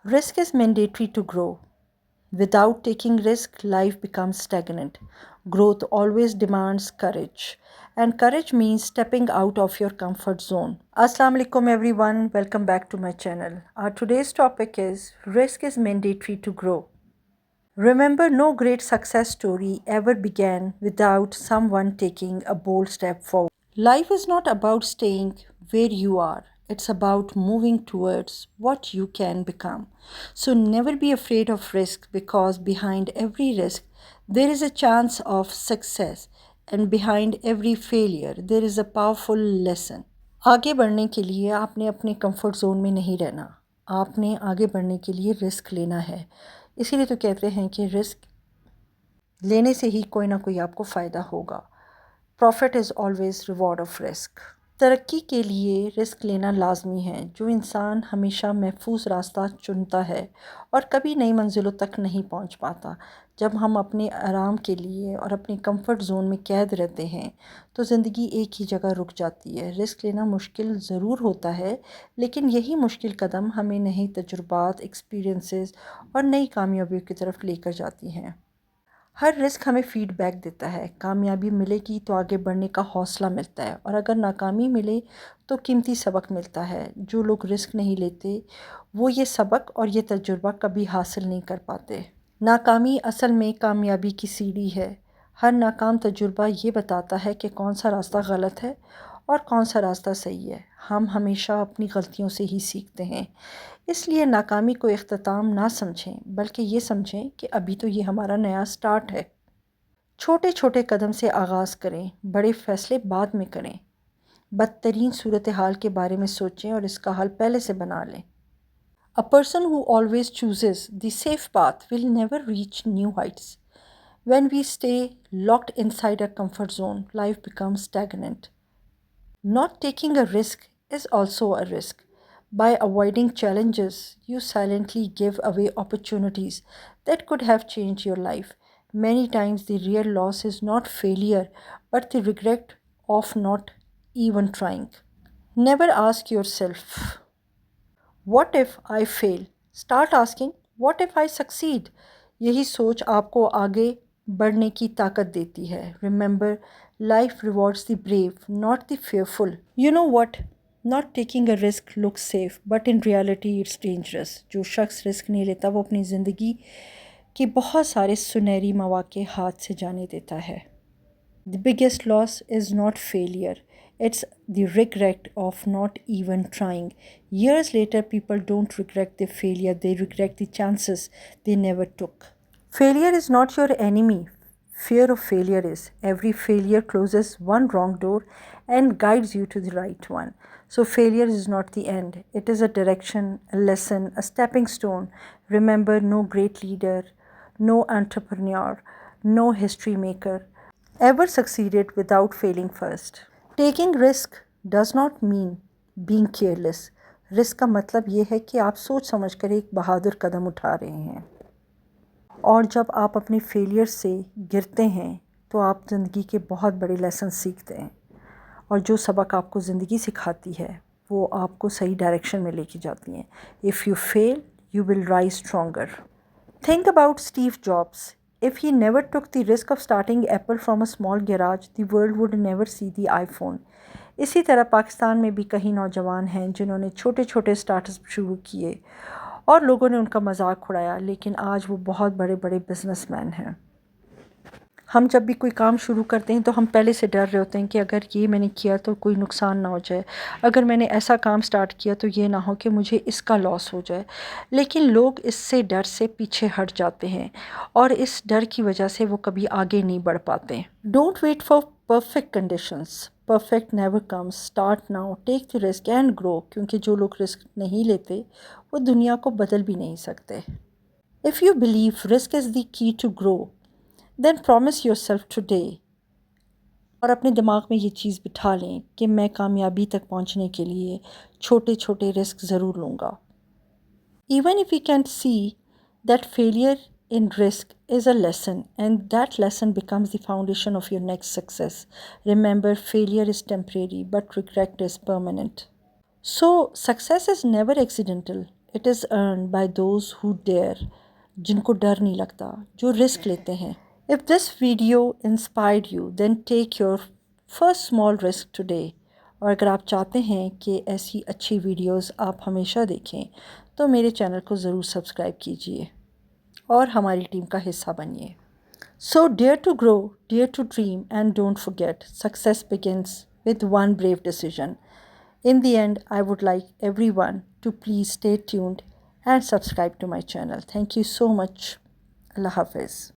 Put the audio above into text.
Risk is mandatory to grow. Without taking risk, life becomes stagnant. Growth always demands courage. And courage means stepping out of your comfort zone. Assalamu alaikum everyone, welcome back to my channel. Our today's topic is risk is mandatory to grow. Remember, no great success story ever began without someone taking a bold step forward. Life is not about staying where you are, it's about moving towards what you can become. So never be afraid of risk because behind every risk, there is a chance of success, and behind every failure, there is a powerful lesson. आगे बढ़ने के लिए आपने अपने comfort zone में नहीं रहना, आपने आगे बढ़ने के लिए रिस्क लेना है। इसीलिए तो कहते हैं कि रिस्क लेने से ही कोई ना कोई आपको फ़ायदा होगा। Profit is always reward of risk. तरक्की के लिए रिस्क लेना लाजमी है। जो इंसान हमेशा महफूज रास्ता चुनता है और कभी नई मंजिलों तक नहीं पहुंच पाता। जब हम अपने आराम के लिए और अपनी कंफर्ट जोन में कैद रहते हैं तो ज़िंदगी एक ही जगह रुक जाती है। रिस्क लेना मुश्किल ज़रूर होता है, लेकिन यही मुश्किल कदम हमें नई तजुर्बात, एक्सपीरियंसेस और नई कामयाबियों की तरफ लेकर जाती हैं। हर रिस्क हमें फीडबैक देता है। कामयाबी मिलेगी तो आगे बढ़ने का हौसला मिलता है, और अगर नाकामी मिले तो कीमती सबक मिलता है। जो लोग रिस्क नहीं लेते वो ये सबक और ये तजुर्बा कभी हासिल नहीं कर पाते। नाकामी असल में कामयाबी की सीढ़ी है। हर नाकाम तजुर्बा ये बताता है कि कौन सा रास्ता गलत है और कौन सा रास्ता सही है। हम हमेशा अपनी गलतियों से ही सीखते हैं। इसलिए नाकामी को इख्तिताम ना समझें, बल्कि ये समझें कि अभी तो ये हमारा नया स्टार्ट है। छोटे छोटे कदम से आगाज़ करें, बड़े फ़ैसले बाद में करें। बदतरीन सूरत हाल के बारे में सोचें और इसका हल पहले से बना लें। A person who always chooses the safe path will never reach new heights. When we stay locked inside our comfort zone, life becomes stagnant. Not taking a risk is also a risk. By avoiding challenges, you silently give away opportunities that could have changed your life. Many times, the real loss is not failure, but the regret of not even trying. Never ask yourself, what if I fail? Start asking, what if I succeed? यही सोच आपको आगे बढ़ने की ताकत देती है। Remember, life rewards the brave, not the fearful. You know what? Not taking a risk looks safe, but in reality it's dangerous. जो शख्स रिस्क नहीं लेता वो अपनी ज़िंदगी के बहुत सारे सुनहरी मौक़े हाथ से जाने देता है। The biggest loss is not failure, it's the regret of not even trying. Years later, people don't regret their failure, they regret the chances they never took. Failure is not your enemy. Fear of failure is. Every failure closes one wrong door and guides you to the right one. So, failure is not the end, it is a direction, a lesson, a stepping stone. Remember, no great leader, no entrepreneur, no history maker ever succeeded without failing first. Taking risk does not mean being careless. Risk का मतलब ये है कि आप सोच समझ कर एक बहादुर कदम उठा रहे हैं, और जब आप अपने फेलियर से गिरते हैं तो आप ज़िंदगी के बहुत बड़े लेसन सीखते हैं, और जो सबक आपको ज़िंदगी सिखाती है वो आपको सही डायरेक्शन में लेके जाती हैं। If you fail you will rise stronger. Think about Steve Jobs. If he never took the risk of starting Apple from a small garage, the world would never see the iPhone. इसी तरह पाकिस्तान में भी कई नौजवान हैं जिन्होंने छोटे छोटे स्टार्टअप शुरू किए और लोगों ने उनका मजाक उड़ाया, लेकिन आज वो बहुत बड़े बड़े बिजनेसमैन हैं। हम जब भी कोई काम शुरू करते हैं तो हम पहले से डर रहे होते हैं कि अगर ये मैंने किया तो कोई नुकसान ना हो जाए, अगर मैंने ऐसा काम स्टार्ट किया तो ये ना हो कि मुझे इसका लॉस हो जाए। लेकिन लोग इससे डर से पीछे हट जाते हैं और इस डर की वजह से वो कभी आगे नहीं बढ़ पाते। Don't wait for perfect conditions, perfect never comes. Start now, take the risk and grow, क्योंकि जो लोग रिस्क नहीं लेते वो दुनिया को बदल भी नहीं सकते। If you believe risk is the key to grow, then promise yourself today, और अपने दिमाग में ये चीज़ बिठा लें कि मैं कामयाबी तक पहुंचने के लिए छोटे छोटे रिस्क ज़रूर लूँगा। Even if you can see that failure in risk is a lesson, and that lesson becomes the foundation of your next success. Remember, failure is temporary, but regret is permanent. So, success is never accidental, It is earned by those who dare, जिनको डर नहीं लगता, जो risk लेते हैं. If this video inspired you, then take your first small risk today. और अगर आप चाहते हैं कि ऐसी अच्छी वीडियोस आप हमेशा देखें तो मेरे चैनल को ज़रूर सब्सक्राइब कीजिए और हमारी टीम का हिस्सा बनिए. So dare to grow, dare to dream, and don't forget, success begins with one brave decision. In the end, I would like everyone to please stay tuned and subscribe to my channel. Thank you so much. Allah Hafiz.